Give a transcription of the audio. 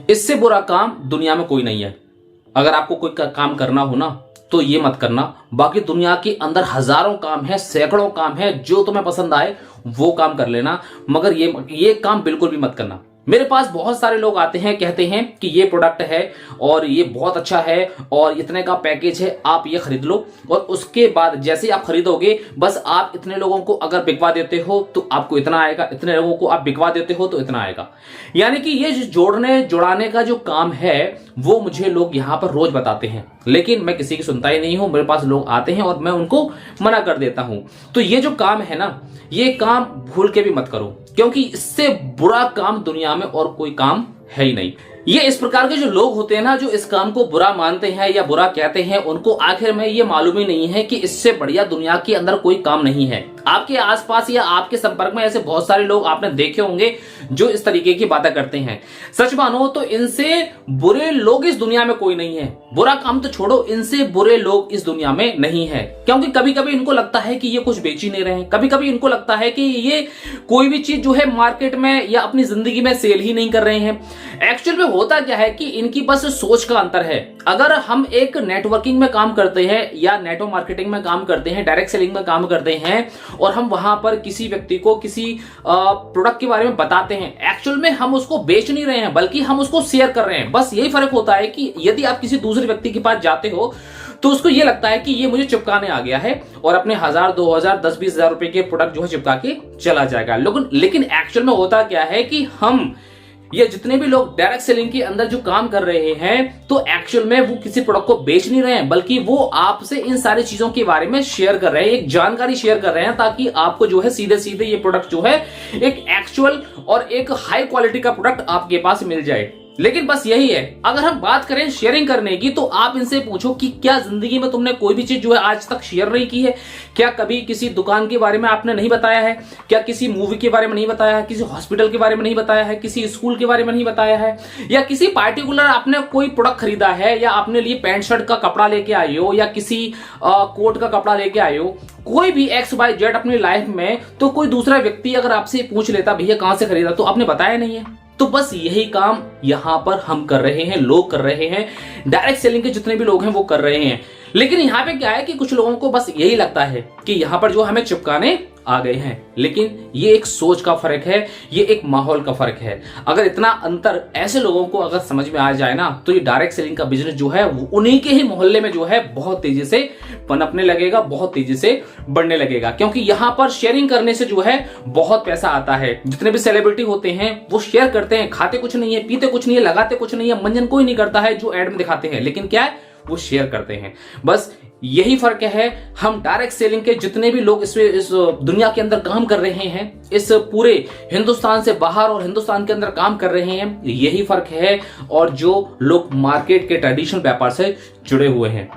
इससे बुरा काम दुनिया में कोई नहीं है। अगर आपको कोई काम करना हो ना तो ये मत करना। बाकी दुनिया के अंदर हजारों काम है, सैकड़ों काम है, जो तुम्हें पसंद आए वो काम कर लेना, मगर ये काम बिल्कुल भी मत करना। मेरे पास बहुत सारे लोग आते हैं, कहते हैं कि ये प्रोडक्ट है और ये बहुत अच्छा है और इतने का पैकेज है, आप ये खरीद लो। और उसके बाद जैसे ही आप खरीदोगे, बस आप इतने लोगों को अगर बिकवा देते हो तो आपको इतना आएगा, इतने लोगों को आप बिकवा देते हो तो इतना आएगा। यानी कि ये जोड़ने जुड़ाने का जो काम है वो मुझे लोग यहाँ पर रोज बताते हैं, लेकिन मैं किसी की सुनता ही नहीं हूं। मेरे पास लोग आते हैं और मैं उनको मना कर देता हूं। तो ये जो काम है ना, ये काम भूल के भी मत करो, क्योंकि इससे बुरा काम दुनिया में और कोई काम है ही नहीं। ये इस प्रकार के जो लोग होते हैं ना, जो इस काम को बुरा मानते हैं या बुरा कहते हैं, उनको आखिर में ये मालूम ही नहीं है कि इससे बढ़िया दुनिया के अंदर कोई काम नहीं है। आपके आसपास या आपके संपर्क में ऐसे बहुत सारे लोग आपने देखे होंगे जो इस तरीके की बातें करते हैं। सच मानो तो इनसे बुरे लोग इस दुनिया में कोई नहीं है। बुरा काम तो छोड़ो, इनसे बुरे लोग इस दुनिया में नहीं है। क्योंकि कभी कभी इनको लगता है कि ये कुछ बेच ही नहीं रहे हैं, कभी कभी इनको लगता है कि ये कोई भी चीज जो है मार्केट में या अपनी जिंदगी में सेल ही नहीं कर रहे हैं। एक्चुअल में होता क्या है कि इनकी बस सोच का अंतर है। अगर हम एक नेटवर्किंग में काम करते हैं या नेटवर्क मार्केटिंग में काम करते हैं, डायरेक्ट सेलिंग में काम करते हैं और हम वहां पर किसी व्यक्ति को किसी प्रोडक्ट के बारे में बताते हैं, एक्चुअल में हम उसको बेच नहीं रहे हैं, बल्कि हम उसको शेयर कर रहे हैं। बस यही फर्क होता है कि यदि आप किसी दूसरे व्यक्ति के पास जाते हो तो उसको ये लगता है कि ये मुझे चिपकाने आ गया है और अपने 1000, 2000, 10-20 हजार रुपए के प्रोडक्ट जो है चिपका के चला जाएगा। लेकिन एक्चुअल में होता क्या है कि हम ये जितने भी लोग डायरेक्ट सेलिंग के अंदर जो काम कर रहे हैं, तो एक्चुअल में वो किसी प्रोडक्ट को बेच नहीं रहे हैं, बल्कि वो आपसे इन सारी चीजों के बारे में शेयर कर रहे हैं, एक जानकारी शेयर कर रहे हैं, ताकि आपको जो है सीधे सीधे ये प्रोडक्ट जो है एक एक्चुअल और एक हाई क्वालिटी का प्रोडक्ट आपके पास मिल जाए। लेकिन बस यही है, अगर हम बात करें शेयरिंग करने की, तो आप इनसे पूछो कि क्या जिंदगी में तुमने कोई भी चीज जो है आज तक शेयर नहीं की है? क्या कभी किसी दुकान के बारे में आपने नहीं बताया है? क्या किसी मूवी के बारे में नहीं बताया है? किसी हॉस्पिटल के बारे में नहीं बताया है? किसी स्कूल के बारे में नहीं बताया है? या किसी पार्टिकुलर आपने कोई प्रोडक्ट खरीदा है, या अपने लिए पैंट शर्ट का कपड़ा लेके आए हो, या किसी कोट का कपड़ा लेके आए हो, कोई भी XYZ अपनी लाइफ में, तो कोई दूसरा व्यक्ति अगर आपसे पूछ लेता भैया कहां से खरीदा, तो आपने बताया नहीं है। तो बस यही काम यहां पर हम कर रहे हैं, लोग कर रहे हैं, डायरेक्ट सेलिंग के जितने भी लोग हैं वो कर रहे हैं। लेकिन यहां पे क्या है कि कुछ लोगों को बस यही लगता है कि यहां पर जो हमें चिपकाने आ गए हैं। लेकिन ये एक सोच का फर्क है, ये एक माहौल का फर्क है। अगर इतना अंतर ऐसे लोगों को अगर समझ में आ जाए ना, तो ये डायरेक्ट सेलिंग का बिजनेस जो है वो उन्हीं के ही मोहल्ले में जो है बहुत तेजी से पनपने लगेगा, बहुत तेजी से बढ़ने लगेगा। क्योंकि यहां पर शेयरिंग करने से जो है बहुत पैसा आता है। जितने भी सेलिब्रिटी होते हैं वो शेयर करते हैं, खाते कुछ नहीं है, पीते कुछ नहीं है, लगाते कुछ नहीं है, मंजन कोई नहीं करता है जो एड में दिखाते हैं, लेकिन क्या है वो शेयर करते हैं। बस यही फर्क है। हम डायरेक्ट सेलिंग के जितने भी लोग इस दुनिया के अंदर काम कर रहे हैं, इस पूरे हिंदुस्तान से बाहर और हिंदुस्तान के अंदर काम कर रहे हैं, यही फर्क है। और जो लोग मार्केट के ट्रेडिशनल व्यापार से जुड़े हुए हैं,